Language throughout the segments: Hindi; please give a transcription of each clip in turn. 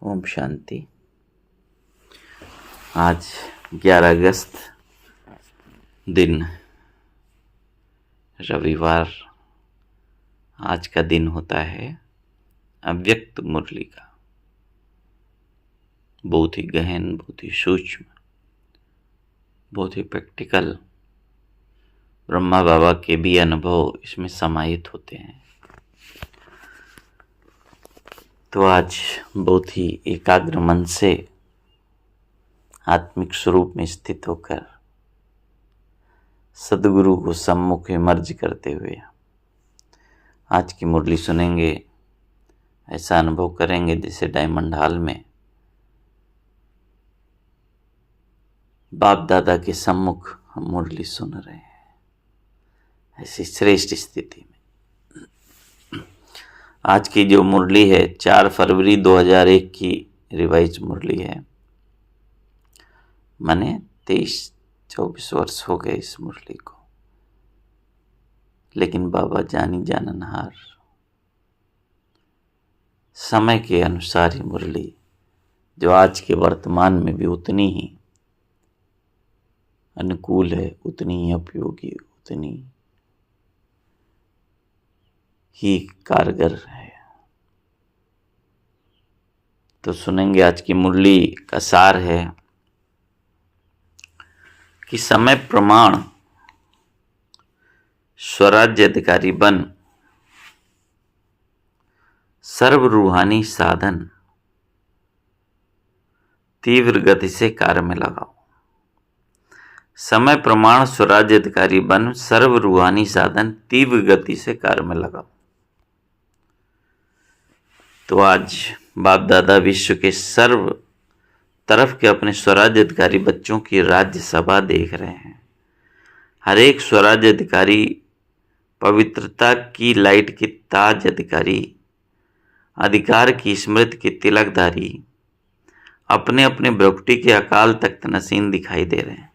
ओम शांति। आज 11 अगस्त दिन रविवार। आज का दिन होता है अव्यक्त मुरली का। बहुत ही गहन, बहुत ही सूक्ष्म, बहुत ही प्रैक्टिकल ब्रह्मा बाबा के भी अनुभव इसमें समाहित होते हैं। तो आज बहुत ही एकाग्र मन से आत्मिक स्वरूप में स्थित होकर सदगुरु को सम्मुख मर्ज करते हुए आज की मुरली सुनेंगे। ऐसा अनुभव करेंगे जैसे डायमंड हॉल में बाप दादा के सम्मुख हम मुरली सुन रहे हैं। ऐसी श्रेष्ठ स्थिति में आज की जो मुरली है 4 फरवरी 2001 की रिवाइज मुरली है। माने 23-24 वर्ष हो गए इस मुरली को, लेकिन बाबा जानी जाननहार समय के अनुसार ही मुरली जो आज के वर्तमान में भी उतनी ही अनुकूल है, उतनी ही उपयोगी, उतनी ही कारगर है। तो सुनेंगे। आज की मुरली का सार है कि समय प्रमाण स्वराज्य अधिकारी बन, सर्व रूहानी साधन तीव्र गति से कार्य में लगाओ। समय प्रमाण स्वराज्य अधिकारी बन, सर्व रूहानी साधन तीव्र गति से कार्य में लगाओ। तो आज बाप दादा विश्व के सर्व तरफ के अपने स्वराज्य अधिकारी बच्चों की राज्य सभा देख रहे हैं। हर एक स्वराज्य अधिकारी पवित्रता की लाइट के ताज अधिकारी, अधिकार की स्मृति के तिलकधारी अपने अपने भ्रुकुटी के अकाल तख्त नसीन दिखाई दे रहे हैं।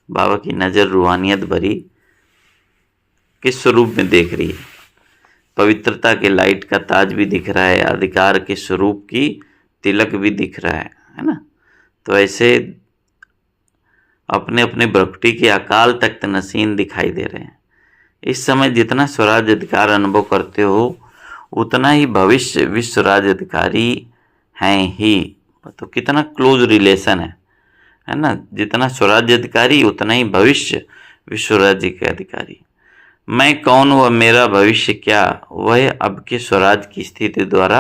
बाबा की नज़र रूहानियत भरी किस स्वरूप में देख रही है। पवित्रता के लाइट का ताज भी दिख रहा है, अधिकार के स्वरूप की तिलक भी दिख रहा है ना। तो ऐसे अपने अपने भ्रुकुटी के अकाल तख्त नसीन दिखाई दे रहे हैं। इस समय जितना स्वराज अधिकार अनुभव करते हो उतना ही भविष्य विश्व राज्य अधिकारी हैं ही। तो कितना क्लोज रिलेशन है ना। जितना स्वराज्य अधिकारी उतना ही भविष्य विश्व राज्य के अधिकारी। मैं कौन व मेरा भविष्य क्या, वह अब के स्वराज की स्थिति द्वारा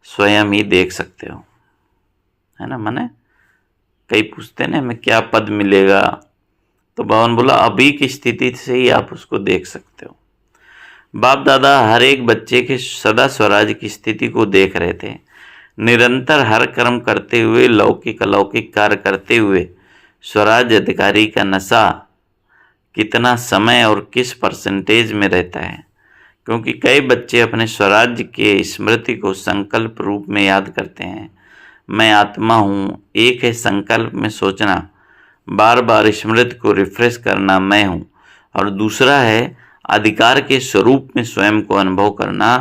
स्वयं ही देख सकते हो, है ना। माने कई पूछते हैं हमें क्या पद मिलेगा, तो बाबा ने बोला अभी की स्थिति से ही आप उसको देख सकते हो। बाप दादा हर एक बच्चे के सदा स्वराज की स्थिति को देख रहे थे। निरंतर हर कर्म करते हुए, लौकिक अलौकिक कार्य करते हुए स्वराज अधिकारी का नशा कितना समय और किस परसेंटेज में रहता है। क्योंकि कई बच्चे अपने स्वराज्य के स्मृति को संकल्प रूप में याद करते हैं। मैं आत्मा हूँ, एक है संकल्प में सोचना, बार बार स्मृति को रिफ्रेश करना मैं हूँ, और दूसरा है अधिकार के स्वरूप में स्वयं को अनुभव करना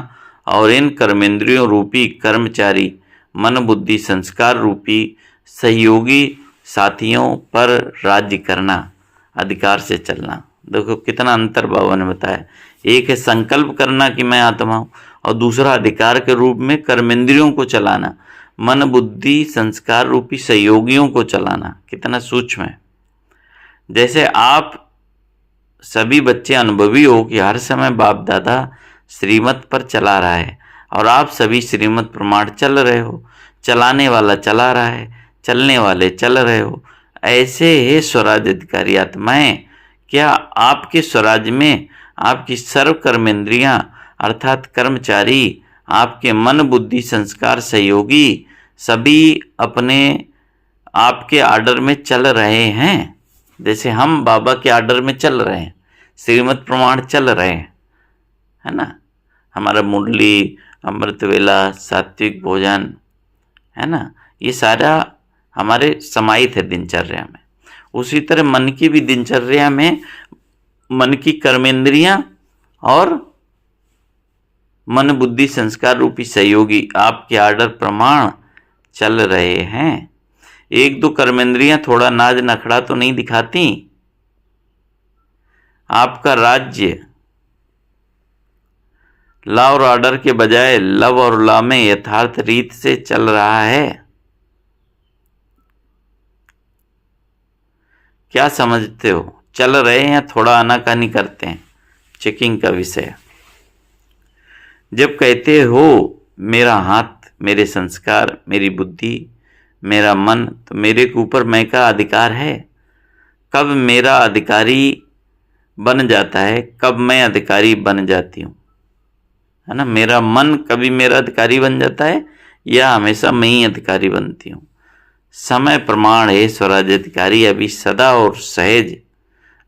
और इन कर्मेंद्रियों रूपी कर्मचारी मन बुद्धि संस्कार रूपी सहयोगी साथियों पर राज्य करना, अधिकार से चलना। देखो कितना अंतर बाबा ने बताया। एक है संकल्प करना कि मैं आत्मा हूँ, और दूसरा अधिकार के रूप में कर्मेंद्रियों को चलाना, मन बुद्धि संस्कार रूपी सहयोगियों को चलाना। कितना सूक्ष्म है। जैसे आप सभी बच्चे अनुभवी हो कि हर समय बाप दादा श्रीमत पर चला रहा है, और आप सभी श्रीमत प्रमाण चल रहे हो। चलाने वाला चला रहा है, चलने वाले चल रहे हो। ऐसे हे स्वराज अधिकारी आत्माएं, क्या आपके स्वराज में आपकी सर्व कर्मेंद्रियां अर्थात कर्मचारी, आपके मन बुद्धि संस्कार सहयोगी सभी अपने आपके आर्डर में चल रहे हैं। जैसे हम बाबा के आर्डर में चल रहे हैं, श्रीमत प्रमाण चल रहे हैं, है ना। हमारा मुरली, अमृत वेला, सात्विक भोजन, है ना, ये सारा हमारे समाहित है दिनचर्या में। उसी तरह मन की भी दिनचर्या में मन की कर्मेंद्रियां और मन बुद्धि संस्कार रूपी सहयोगी आपके आर्डर प्रमाण चल रहे हैं। एक दो कर्मेंद्रियां थोड़ा नाज नखड़ा तो नहीं दिखाती? आपका राज्य लॉ और ऑर्डर के बजाय लव और लॉ में यथार्थ रीत से चल रहा है। क्या समझते हो? चल रहे हैं या थोड़ा आनाकानी करते हैं? चेकिंग का विषय। जब कहते हो मेरा हाथ, मेरे संस्कार, मेरी बुद्धि, मेरा मन, तो मेरे ऊपर मैं का अधिकार है? कब मेरा अधिकारी बन जाता है, कब मैं अधिकारी बन जाती हूँ, है ना? मेरा मन कभी मेरा अधिकारी बन जाता है या हमेशा मैं ही अधिकारी बनती हूँ? समय प्रमाण है स्वराज्याधिकारी अभी सदा और सहज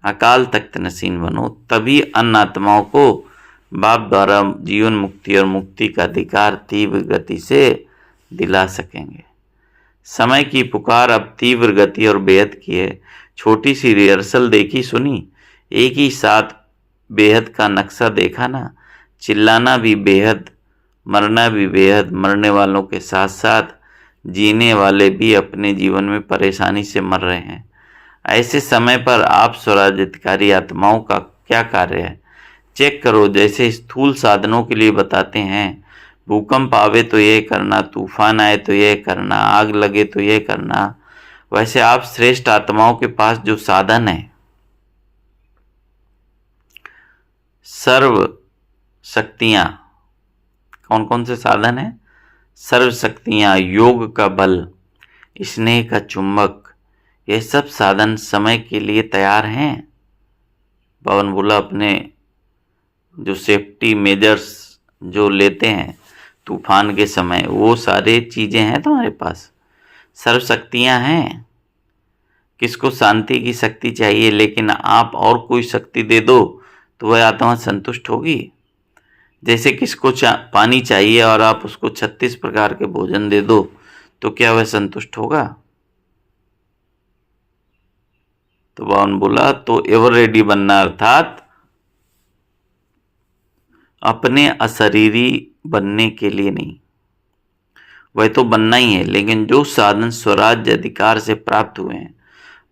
अकाल तख्त नसीन बनो, तभी अन्य आत्माओं को बाप द्वारा जीवन मुक्ति और मुक्ति का अधिकार तीव्र गति से दिला सकेंगे। समय की पुकार अब तीव्र गति और बेहद की है। छोटी सी रिहर्सल देखी सुनी, एक ही साथ बेहद का नक्शा देखा ना। चिल्लाना भी बेहद, मरना भी बेहद, मरने वालों के साथ साथ जीने वाले भी अपने जीवन में परेशानी से मर रहे हैं। ऐसे समय पर आप स्वराज्याधिकारी आत्माओं का क्या कार्य है? चेक करो। जैसे स्थूल साधनों के लिए बताते हैं, भूकंप आवे तो यह करना, तूफान आए तो यह करना, आग लगे तो यह करना, वैसे आप श्रेष्ठ आत्माओं के पास जो साधन है, सर्व शक्तियां, कौन कौन से साधन है? सर्व शक्तियां, योग का बल, स्नेह का चुंबक, ये सब साधन समय के लिए तैयार हैं। पवन बोला अपने जो सेफ्टी मेजर्स जो लेते हैं तूफान के समय, वो सारे चीजें हैं तुम्हारे पास, सर्व शक्तियां हैं। किसको शांति की शक्ति चाहिए, लेकिन आप और कोई शक्ति दे दो तो वह आत्मा संतुष्ट होगी। जैसे किसको पानी चाहिए और आप उसको 36 प्रकार के भोजन दे दो तो क्या वह संतुष्ट होगा? तो बावन बोला तो एवर रेडी बनना, अर्थात अपने अशरीरी बनने के लिए नहीं, वह तो बनना ही है, लेकिन जो साधन स्वराज्य अधिकार से प्राप्त हुए हैं,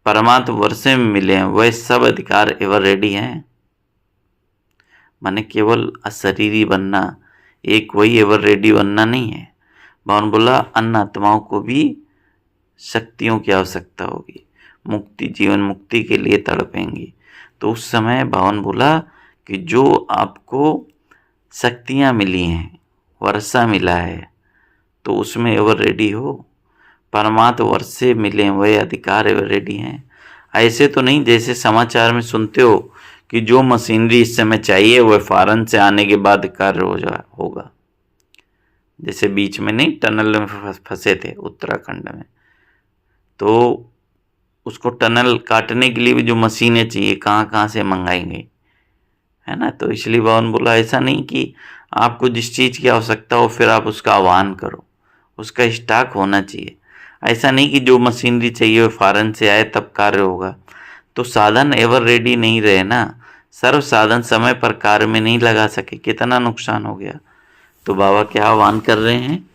परमात्म वर्षे में मिले हैं, वह सब अधिकार एवर रेडी हैं। माने केवल अशरीरी बनना, एक वही एवर रेडी बनना नहीं है। भगवान बोला अन्य आत्माओं को भी शक्तियों की आवश्यकता होगी, मुक्ति जीवन मुक्ति के लिए तड़पेंगी। तो उस समय भगवान बोला कि जो आपको शक्तियां मिली हैं, वर्षा मिला है, तो उसमें एवर रेडी हो। परमात्म वर्षे मिले वह अधिकार एवर रेडी हैं। ऐसे तो नहीं जैसे समाचार में सुनते हो कि जो मशीनरी इस समय चाहिए वह फॉरेन से आने के बाद कार्य होगा। जैसे बीच में नहीं टनल में फंसे थे उत्तराखंड में, तो उसको टनल काटने के लिए भी जो मशीनें चाहिए कहाँ कहाँ से मंगाई गई, है ना? तो इसलिए भगवान बोला ऐसा नहीं कि आपको जिस चीज़ की आवश्यकता हो फिर आप उसका आह्वान करो, उसका स्टॉक होना चाहिए। ऐसा नहीं कि जो मशीनरी चाहिए वो फॉरेन से आए तब कार्य होगा। तो साधन एवर रेडी नहीं रहे ना, सर्व साधन समय पर कार्य में नहीं लगा सके, कितना नुकसान हो गया। तो बाबा क्या आह्वान कर रहे हैं?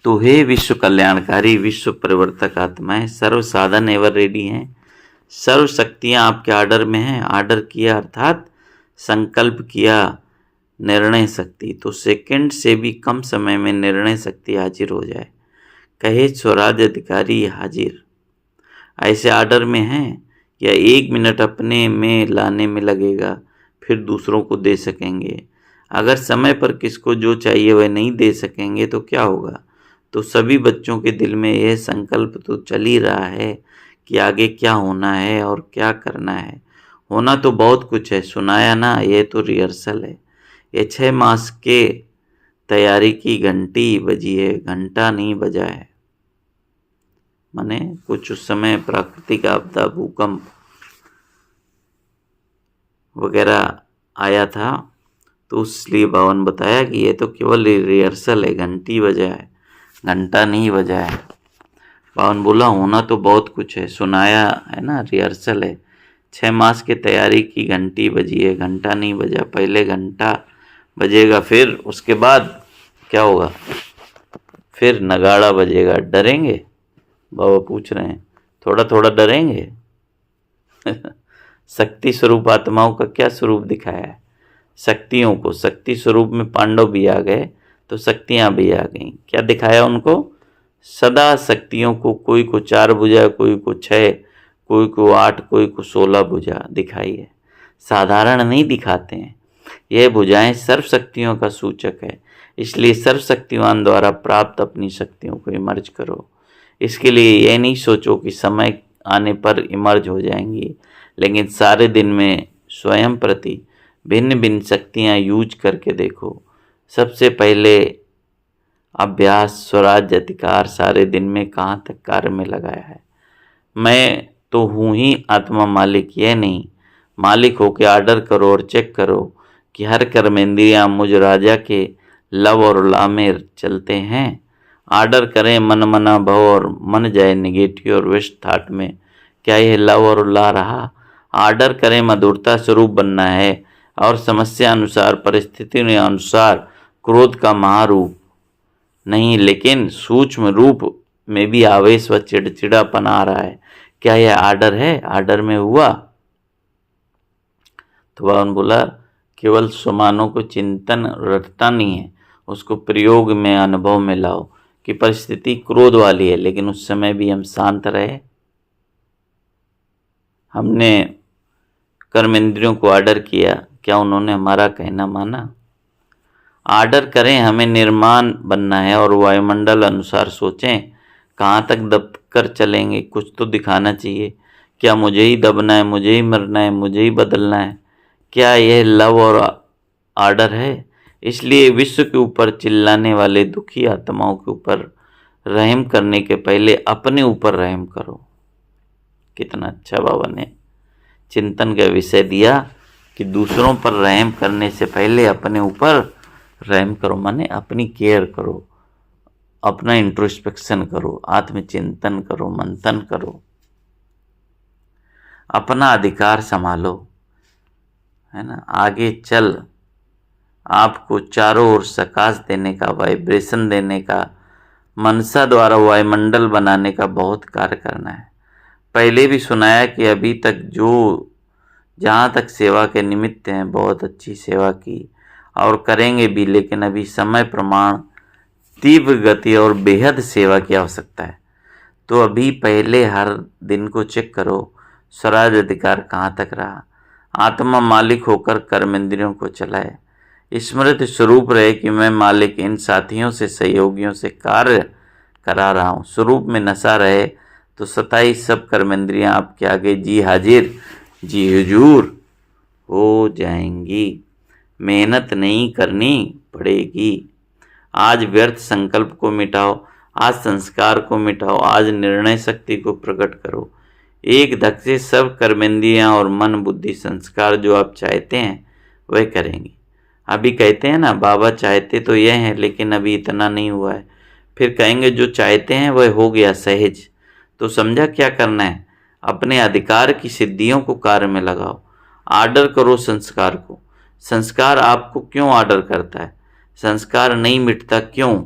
तो हे विश्व कल्याणकारी, विश्व परिवर्तक आत्माएं, सर्व साधन एवर रेडी हैं, सर्व शक्तियां आपके ऑर्डर में हैं। ऑर्डर किया अर्थात संकल्प किया, निर्णय शक्ति, तो सेकंड से भी कम समय में निर्णय शक्ति हाजिर हो जाए। कहे स्वराज्य अधिकारी हाजिर, ऐसे ऑर्डर में हैं या 1 मिनट अपने में लाने में लगेगा, फिर दूसरों को दे सकेंगे। अगर समय पर किसको जो चाहिए वह नहीं दे सकेंगे तो क्या होगा? तो सभी बच्चों के दिल में यह संकल्प तो चल ही रहा है कि आगे क्या होना है और क्या करना है। होना तो बहुत कुछ है, सुनाया ना, यह तो रिहर्सल है। ये 6 मास के तैयारी की घंटी बजी है, घंटा नहीं बजा है। माने कुछ उस समय प्राकृतिक आपदा, भूकंप वगैरह आया था, तो इसलिए बावन बताया कि ये तो केवल रिहर्सल है, घंटी बजा है, घंटा नहीं बजा है। बावन बोला होना तो बहुत कुछ है, सुनाया है ना, रिहर्सल है। 6 मास की तैयारी की घंटी बजी है, घंटा नहीं बजा। पहले घंटा बजेगा, फिर उसके बाद क्या होगा? फिर नगाड़ा बजेगा, डरेंगे? बाबा पूछ रहे हैं, थोड़ा थोड़ा डरेंगे? शक्ति स्वरूप आत्माओं का क्या स्वरूप दिखाया है? शक्तियों को, शक्ति स्वरूप में पांडव भी आ गए तो शक्तियां भी आ गईं। क्या दिखाया उनको? सदा शक्तियों को, कोई को 4 भुजा, कोई को 6, कोई को 8, कोई को 16 भुजा दिखाई है। साधारण नहीं दिखाते हैं। यह भुजाएं सर्व शक्तियों का सूचक है। इसलिए सर्वशक्तिवान द्वारा प्राप्त अपनी शक्तियों को इमर्ज करो। इसके लिए यह नहीं सोचो कि समय आने पर इमर्ज हो जाएंगी, लेकिन सारे दिन में स्वयं प्रति भिन्न भिन्न शक्तियाँ यूज करके देखो। सबसे पहले अभ्यास स्वराज्य अधिकार सारे दिन में कहाँ तक कार्य में लगाया है। मैं तो हूँ ही आत्मा मालिक, यह नहीं। मालिक होके ऑर्डर करो और चेक करो कि हर कर्मेंद्रियाँ मुझ राजा के लव और ला में चलते हैं। ऑर्डर करें मन मना भव और मन जाए निगेटिव और वेस्ट थाट में, क्या यह लव और ला रहा? ऑर्डर करें मधुरता स्वरूप बनना है और समस्या अनुसार, परिस्थिति अनुसार क्रोध का महारूप नहीं, लेकिन सूक्ष्म रूप में भी आवेश व चिड़चिड़ापन आ रहा है। क्या यह ऑर्डर है? ऑर्डर में हुआ? तो भगवान बोला, केवल स्वमानों को चिंतन रटता नहीं है, उसको प्रयोग में, अनुभव में लाओ कि परिस्थिति क्रोध वाली है, लेकिन उस समय भी हम शांत रहे। हमने कर्मेंद्रियों को ऑर्डर किया, क्या उन्होंने हमारा कहना माना? ऑर्डर करें, हमें निर्माण बनना है और वायुमंडल अनुसार सोचें कहाँ तक दब कर चलेंगे। कुछ तो दिखाना चाहिए। क्या मुझे ही दबना है, मुझे ही मरना है, मुझे ही बदलना है? क्या यह लव और ऑर्डर है? इसलिए विश्व के ऊपर चिल्लाने वाले दुखी आत्माओं के ऊपर रहम करने के पहले अपने ऊपर रहम करो। कितना अच्छा बाबा ने चिंतन का विषय दिया कि दूसरों पर रहम करने से पहले अपने ऊपर रहम करो, माने अपनी केयर करो, अपना इंट्रोस्पेक्शन करो, आत्मचिंतन करो, मंथन करो, अपना अधिकार संभालो, है ना। आगे चल आपको चारों ओर सकाश देने का, वाइब्रेशन देने का, मनसा द्वारा वायुमंडल बनाने का बहुत कार्य करना है। पहले भी सुनाया कि अभी तक जो जहाँ तक सेवा के निमित्त हैं बहुत अच्छी सेवा की और करेंगे भी, लेकिन अभी समय प्रमाण, तीव्र गति और बेहद सेवा की आवश्यकता है। तो अभी पहले हर दिन को चेक करो, स्वराज अधिकार कहाँ तक रहा। आत्मा मालिक होकर कर्मेंद्रियों को चलाए। स्मृति स्वरूप रहे कि मैं मालिक इन साथियों से, सहयोगियों से कार्य करा रहा हूँ। स्वरूप में नशा रहे तो 27 सब कर्मेंद्रियाँ आपके आगे जी हाजिर, जी हुजूर हो जाएंगी। मेहनत नहीं करनी पड़ेगी। आज व्यर्थ संकल्प को मिटाओ, आज संस्कार को मिटाओ, आज निर्णय शक्ति को प्रकट करो। एक धक से सब कर्मेंद्रियाँ और मन बुद्धि संस्कार जो आप चाहते हैं वह करेंगे। अभी कहते हैं ना, बाबा चाहते तो यह है लेकिन अभी इतना नहीं हुआ है। फिर कहेंगे जो चाहते हैं वह हो गया सहज। तो समझा क्या करना है? अपने अधिकार की सिद्धियों को कार्य में लगाओ। ऑर्डर करो संस्कार को। संस्कार आपको क्यों ऑर्डर करता है? संस्कार नहीं मिटता क्यों?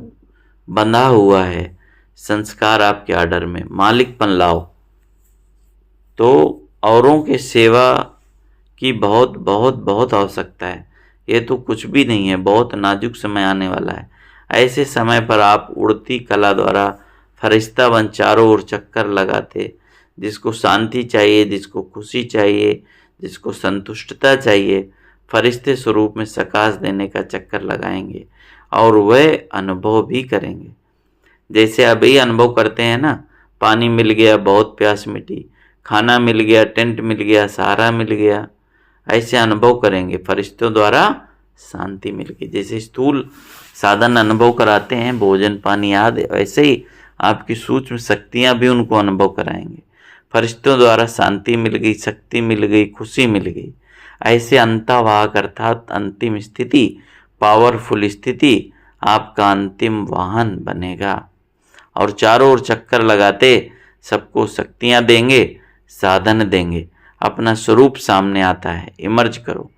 बंधा हुआ है संस्कार आपके ऑर्डर में। मालिकपन लाओ। तो औरों के सेवा की बहुत बहुत बहुत आवश्यकता है। ये तो कुछ भी नहीं है, बहुत नाजुक समय आने वाला है। ऐसे समय पर आप उड़ती कला द्वारा फरिश्ता बन चारों ओर चक्कर लगाते, जिसको शांति चाहिए, जिसको खुशी चाहिए, जिसको संतुष्टता चाहिए, फरिश्ते स्वरूप में सकाश देने का चक्कर लगाएंगे और वह अनुभव भी करेंगे। जैसे अभी अनुभव करते हैं ना, पानी मिल गया, बहुत प्यास मिटी, खाना मिल गया, टेंट मिल गया, सहारा मिल गया, ऐसे अनुभव करेंगे। फरिश्तों द्वारा शांति मिल गई। जैसे स्थूल साधन अनुभव कराते हैं, भोजन पानी आदि, वैसे ही आपकी सूक्ष्म शक्तियाँ भी उनको अनुभव कराएंगे। फरिश्तों द्वारा शांति मिल गई, शक्ति मिल गई, खुशी मिल गई। ऐसे अंतवाहक अर्थात अंतिम स्थिति, पावरफुल स्थिति आपका अंतिम वाहन बनेगा। और चारों ओर चक्कर लगाते सबको शक्तियाँ देंगे, साधन देंगे, अपना स्वरूप सामने आता है। इमर्ज करो।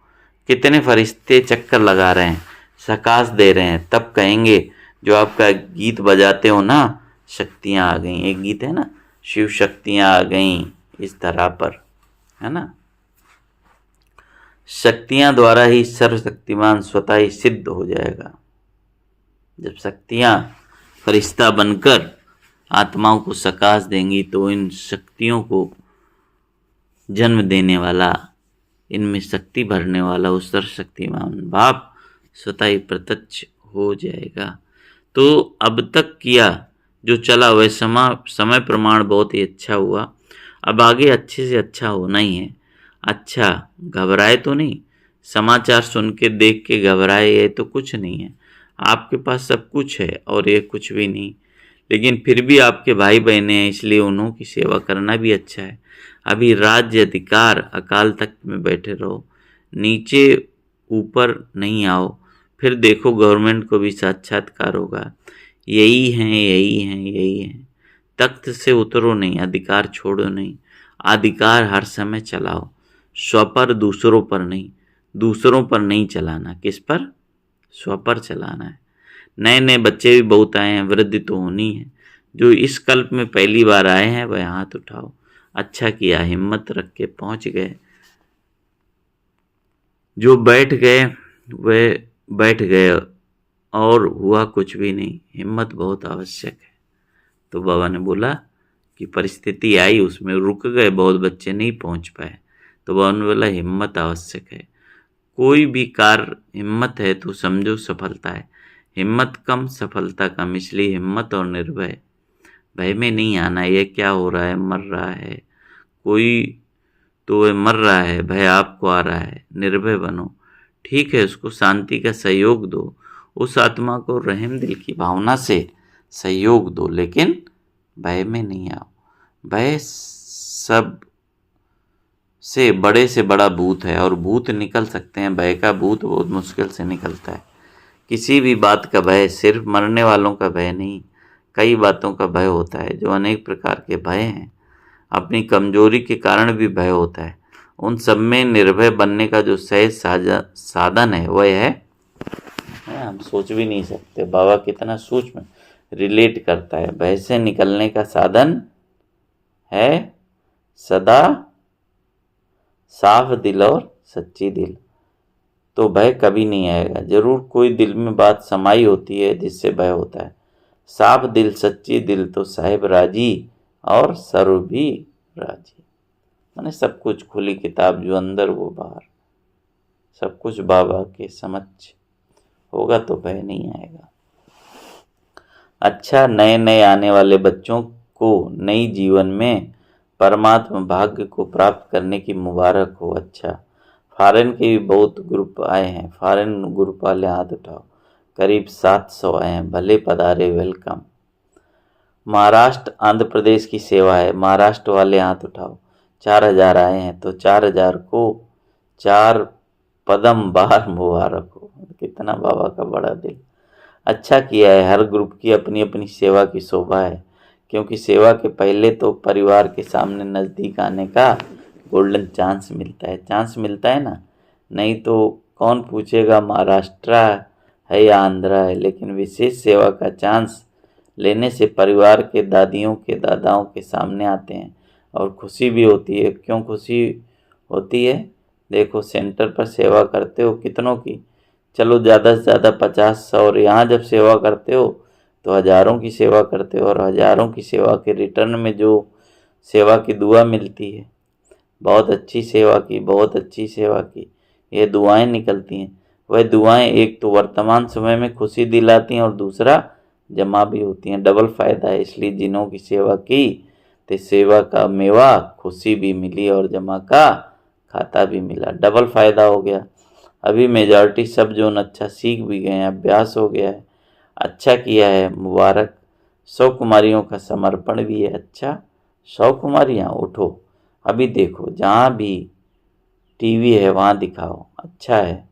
कितने फरिश्ते चक्कर लगा रहे हैं, सकाश दे रहे हैं, तब कहेंगे जो आपका गीत बजाते हो ना, शक्तियाँ आ गईं, एक गीत है ना, शिव शक्तियाँ आ गईं इस धरा पर, है ना। शक्तियाँ द्वारा ही सर्वशक्तिमान स्वतः ही सिद्ध हो जाएगा। जब शक्तियाँ फरिश्ता बनकर आत्माओं को सकाश देंगी तो इन शक्तियों को जन्म देने वाला, इनमें शक्ति भरने वाला उस सर्वशक्तिमान बाप स्वतः ही प्रत्यक्ष हो जाएगा। तो अब तक किया जो चला वह समय प्रमाण बहुत ही अच्छा हुआ। अब आगे अच्छे से अच्छा होना ही है। अच्छा, घबराए तो नहीं, समाचार सुन के देख के घबराए, ये तो कुछ नहीं है। आपके पास सब कुछ है और ये कुछ भी नहीं, लेकिन फिर भी आपके भाई बहने हैं, इसलिए उन्हों की सेवा करना भी अच्छा है। अभी राज्य अधिकार अकाल तख्त में बैठे रहो, नीचे ऊपर नहीं आओ, फिर देखो गवर्नमेंट को भी साक्षात्कार होगा। यही हैं, यही हैं, यही हैं। तख्त से उतरो नहीं, अधिकार छोड़ो नहीं, अधिकार हर समय चलाओ, स्व पर, दूसरों पर नहीं, दूसरों पर नहीं चलाना, किस पर, स्व पर चलाना है। नए नए बच्चे भी बहुत आए हैं, वृद्धि तो होनी है। जो इस कल्प में पहली बार आए हैं वह हाथ उठाओ। अच्छा किया, हिम्मत रख के पहुंच गए। जो बैठ गए वह बैठ गए और हुआ कुछ भी नहीं। हिम्मत बहुत आवश्यक है। तो बाबा ने बोला कि परिस्थिति आई, उसमें रुक गए, बहुत बच्चे नहीं पहुंच पाए। तो बाबा ने बोला हिम्मत आवश्यक है। कोई भी कार्य हिम्मत है तो समझो सफलता है। हिम्मत कम, सफलता कम, इसलिए हिम्मत और निर्भय, भय में नहीं आना। ये क्या हो रहा है, मर रहा है कोई, तो वह मर रहा है, भय आपको आ रहा है, निर्भय बनो। ठीक है, उसको शांति का सहयोग दो, उस आत्मा को रहम दिल की भावना से सहयोग दो, लेकिन भय में नहीं आओ। भय सब से बड़ा भूत है, और भूत निकल सकते हैं, भय का भूत बहुत मुश्किल से निकलता है। किसी भी बात का भय, सिर्फ मरने वालों का भय नहीं, कई बातों का भय होता है। जो अनेक प्रकार के भय हैं, अपनी कमजोरी के कारण भी भय होता है। उन सब में निर्भय बनने का जो सहज साधन है वह है, हम सोच भी नहीं सकते। बाबा कितना सूक्ष्म रिलेट करता है। भय से निकलने का साधन है सदा साफ दिल और सच्ची दिल, तो भय कभी नहीं आएगा। जरूर कोई दिल में बात समाई होती है जिससे भय होता है। साफ दिल, सच्ची दिल तो साहिब राजी और सर्व भी राजी। माने सब कुछ खुली किताब, जो अंदर वो बाहर, सब कुछ बाबा के समक्ष होगा तो भय नहीं आएगा। अच्छा, नए नए आने वाले बच्चों को नई जीवन में परमात्मा भाग्य को प्राप्त करने की मुबारक हो। अच्छा, फॉरेन के भी बहुत ग्रुप आए हैं, फॉरेन ग्रुप वाले हाथ उठाओ। करीब 700 आए हैं, भले पधारे, वेलकम। महाराष्ट्र आंध्र प्रदेश की सेवा है, महाराष्ट्र वाले हाथ उठाओ। 4000 आए हैं, तो 4000 को 4 पदम बार मुबारक हो। कितना बाबा का बड़ा दिल। अच्छा किया है, हर ग्रुप की अपनी अपनी सेवा की शोभा है, क्योंकि सेवा के पहले तो परिवार के सामने नज़दीक आने का गोल्डन चांस मिलता है ना। नहीं तो कौन पूछेगा महाराष्ट्र है या आंध्रा है। लेकिन विशेष सेवा का चांस लेने से परिवार के दादियों के दादाओं के सामने आते हैं, और खुशी भी होती है। क्यों खुशी होती है? देखो, सेंटर पर सेवा करते हो कितनों की, चलो ज़्यादा से ज़्यादा 50-100, और यहाँ जब सेवा करते हो तो हज़ारों की सेवा करते हो, और हज़ारों की सेवा के रिटर्न में जो सेवा की दुआ मिलती है, बहुत अच्छी सेवा की, बहुत अच्छी सेवा की, ये दुआएं निकलती हैं। वह दुआएं एक तो वर्तमान समय में खुशी दिलाती हैं, और दूसरा जमा भी होती हैं। डबल फ़ायदा है। इसलिए जिन्हों की सेवा की तो सेवा का मेवा खुशी भी मिली और जमा का खाता भी मिला, डबल फ़ायदा हो गया। अभी मेजॉरिटी सब जोन अच्छा सीख भी गए हैं, अभ्यास हो गया है। अच्छा किया है, मुबारक। 100 कुमारियों का समर्पण भी है। अच्छा, 100 कुमारियाँ उठो, अभी देखो, जहाँ भी टीवी है वहाँ दिखाओ। अच्छा है।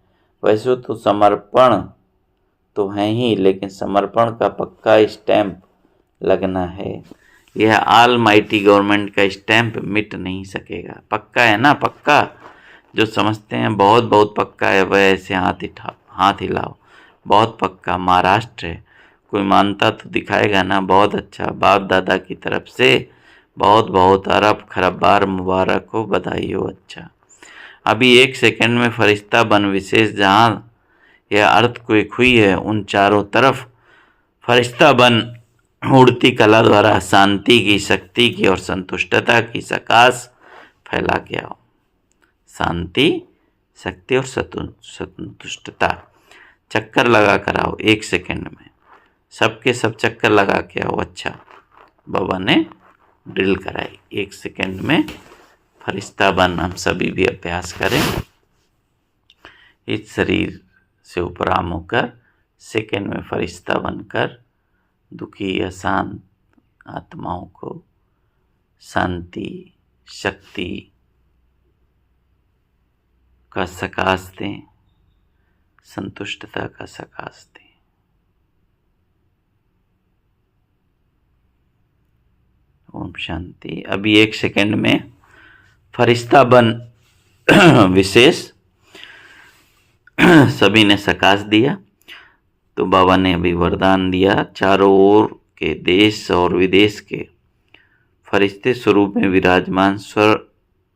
वैसे तो समर्पण तो है ही, लेकिन समर्पण का पक्का स्टैंप लगना है। यह ऑल माइटी गवर्नमेंट का स्टैंप मिट नहीं सकेगा। पक्का है ना? पक्का। जो समझते हैं बहुत बहुत पक्का है, वह ऐसे हाथ हिलाओ। बहुत पक्का। महाराष्ट्र है, कोई मानता तो दिखाएगा ना। बहुत अच्छा, बाप दादा की तरफ से बहुत बहुत अरब खरब बार मुबारक हो, बधाई हो। अच्छा, अभी 1 सेकंड में फरिश्ता बन विशेष जहाँ यह अर्थक्वेक हुई है, उन चारों तरफ फरिश्ता बन उड़ती कला द्वारा शांति की, शक्ति की और संतुष्टता की सकाश फैला गया हो। शांति, शक्ति और संतुष्टता। चक्कर लगा कर आओ 1 सेकंड में, सबके सब चक्कर लगा के आओ। अच्छा, बाबा ने ड्रिल कराई 1 सेकंड में फरिश्ता बन। हम सभी भी अभ्यास करें, इस शरीर से उपराम होकर सेकंड में फरिश्ता बनकर दुखी अशांत आत्माओं को शांति, शक्ति का सकाश दें, संतुष्टता का सकाश दें। ओम शांति। अभी 1 सेकंड में फरिश्ता बन विशेष सभी ने सकाश दिया। तो बाबा ने अभी वरदान दिया, चारों ओर के देश और विदेश के फरिश्ते स्वरूप में विराजमान स्वर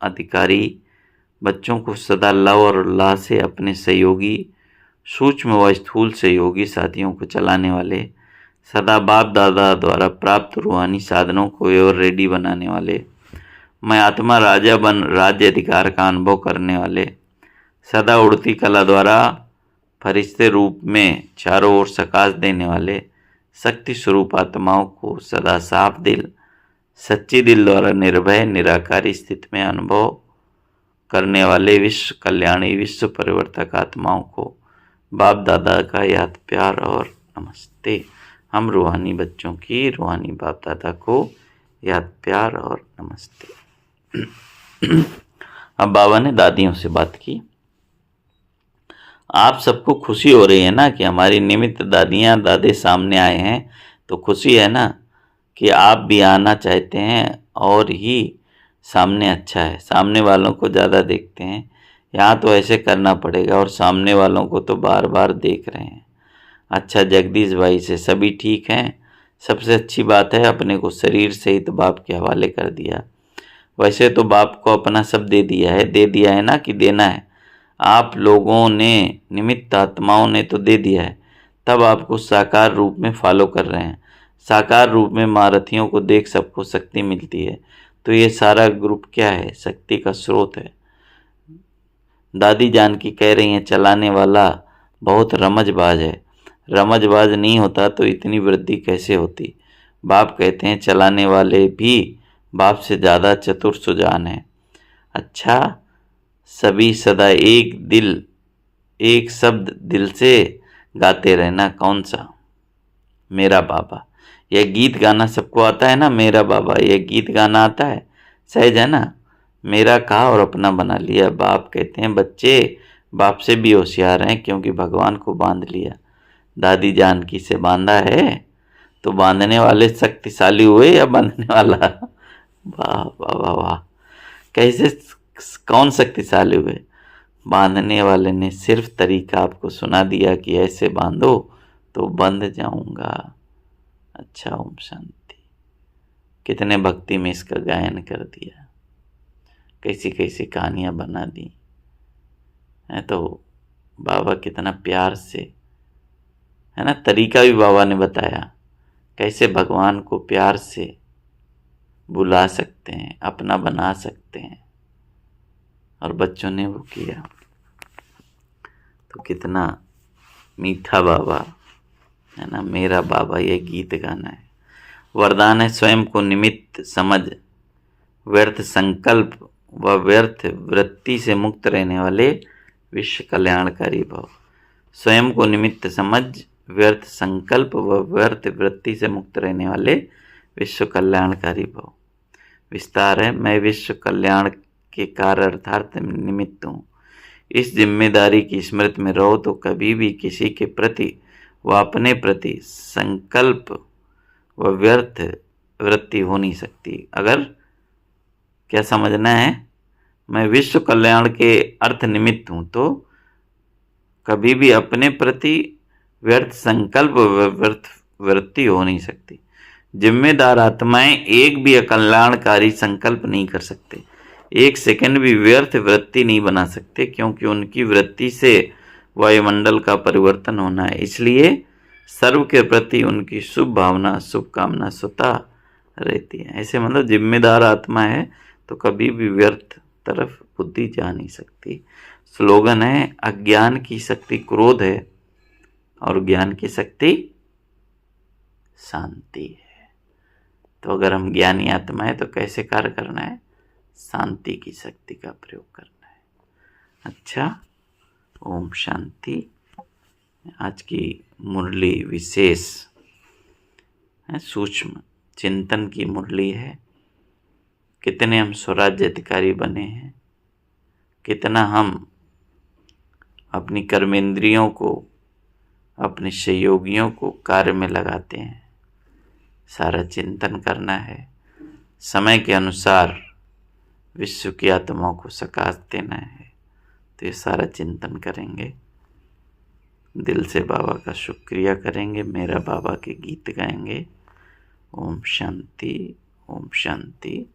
अधिकारी बच्चों को सदा लव और उल्लास से अपने सहयोगी, सूक्ष्म व स्थूल सहयोगी साथियों को चलाने वाले, सदा बाप दादा द्वारा प्राप्त रूहानी साधनों को और रेडी बनाने वाले, मैं आत्मा राजा बन राज्य अधिकार का अनुभव करने वाले, सदा उड़ती कला द्वारा फरिश्ते रूप में चारों ओर सकाश देने वाले शक्ति स्वरूप आत्माओं को सदा साफ दिल, सच्ची दिल द्वारा निर्भय निराकारी स्थिति में अनुभव करने वाले विश्व कल्याणी, विश्व परिवर्तक आत्माओं को बाप दादा का याद प्यार और नमस्ते। हम रूहानी बच्चों की रूहानी बाप दादा को याद प्यार और नमस्ते। अब बाबा ने दादियों से बात की। आप सबको खुशी हो रही है ना कि हमारी निमित्त दादियाँ दादे सामने आए हैं, तो खुशी है ना कि आप भी आना चाहते हैं। और ही सामने अच्छा है, सामने वालों को ज़्यादा देखते हैं, यहाँ तो ऐसे करना पड़ेगा और सामने वालों को तो बार बार देख रहे हैं। अच्छा, जगदीश भाई से सभी ठीक हैं? सबसे अच्छी बात है, अपने को शरीर सहित बाप के हवाले कर दिया। वैसे तो बाप को अपना सब दे दिया है ना कि देना है। आप लोगों ने, निमित्त आत्माओं ने तो दे दिया है, तब आपको साकार रूप में फॉलो कर रहे हैं। साकार रूप में महारथियों को देख सबको शक्ति मिलती है। तो ये सारा ग्रुप क्या है? शक्ति का स्रोत है। दादी जानकी कह रही हैं चलाने वाला बहुत रमजबाज है। रमजबाज नहीं होता तो इतनी वृद्धि कैसे होती। बाप कहते हैं चलाने वाले भी बाप से ज़्यादा चतुर सुजान है। अच्छा, सभी सदा एक दिल, एक शब्द दिल से गाते रहना। कौन सा? मेरा बाबा। यह गीत गाना सबको आता है ना? मेरा बाबा, यह गीत गाना आता है, सहज है ना? मेरा कहा और अपना बना लिया। बाप कहते हैं बच्चे बाप से भी होशियार हैं क्योंकि भगवान को बांध लिया। दादी जानकी से बांधा है तो बांधने वाले शक्तिशाली हुए या बांधने वाला? वाह वाह वाह वाह, कैसे, कौन शक्तिशाली हुए? बांधने वाले ने सिर्फ तरीका आपको सुना दिया कि ऐसे बांधो तो बंध जाऊंगा। अच्छा, ओम शांति। कितने भक्ति में इसका गायन कर दिया, कैसी कैसी कहानियां बना दी है। तो बाबा कितना प्यार से, है ना, तरीका भी बाबा ने बताया कैसे भगवान को प्यार से बुला सकते हैं, अपना बना सकते हैं। और बच्चों ने वो किया। तो कितना मीठा बाबा है ना, मेरा बाबा। ये गीत गाना है, वरदान है। स्वयं को निमित्त समझ व्यर्थ संकल्प व व्यर्थ वृत्ति से मुक्त रहने वाले विश्व कल्याणकारी भव। स्वयं को निमित्त समझ व्यर्थ संकल्प व व्यर्थ वृत्ति से मुक्त रहने वाले विश्व कल्याणकारी भव। विस्तार है, मैं विश्व कल्याण के कार्य अर्थार्थ निमित्त हूँ। इस जिम्मेदारी की स्मृति में रहो तो कभी भी किसी के प्रति व अपने प्रति संकल्प व व्यर्थ वृत्ति हो नहीं सकती। अगर क्या समझना है, मैं विश्व कल्याण के अर्थ निमित्त हूँ तो कभी भी अपने प्रति व्यर्थ संकल्प व व्यर्थ वृत्ति हो नहीं सकती। जिम्मेदार आत्माएं एक भी अकल्याणकारी संकल्प नहीं कर सकते, एक सेकंड भी व्यर्थ वृत्ति नहीं बना सकते, क्योंकि उनकी वृत्ति से वायुमंडल का परिवर्तन होना है। इसलिए सर्व के प्रति उनकी शुभ भावना, शुभकामना स्वतः रहती है। ऐसे मतलब जिम्मेदार आत्मा है तो कभी भी व्यर्थ तरफ बुद्धि जा नहीं सकती। स्लोगन है, अज्ञान की शक्ति क्रोध है और ज्ञान की शक्ति शांति है। तो अगर हम ज्ञानी आत्मा है तो कैसे कार्य करना है? शांति की शक्ति का प्रयोग करना है। अच्छा, ओम शांति। आज की मुरली विशेष है, सूक्ष्म चिंतन की मुरली है। कितने हम स्वराज्य अधिकारी बने हैं, कितना हम अपनी कर्मेंद्रियों को, अपने सहयोगियों को कार्य में लगाते हैं। सारा चिंतन करना है, समय के अनुसार विश्व की आत्माओं को सकाश देना है। तो ये सारा चिंतन करेंगे, दिल से बाबा का शुक्रिया करेंगे, मेरा बाबा के गीत गाएंगे। ओम शांति, ओम शांति।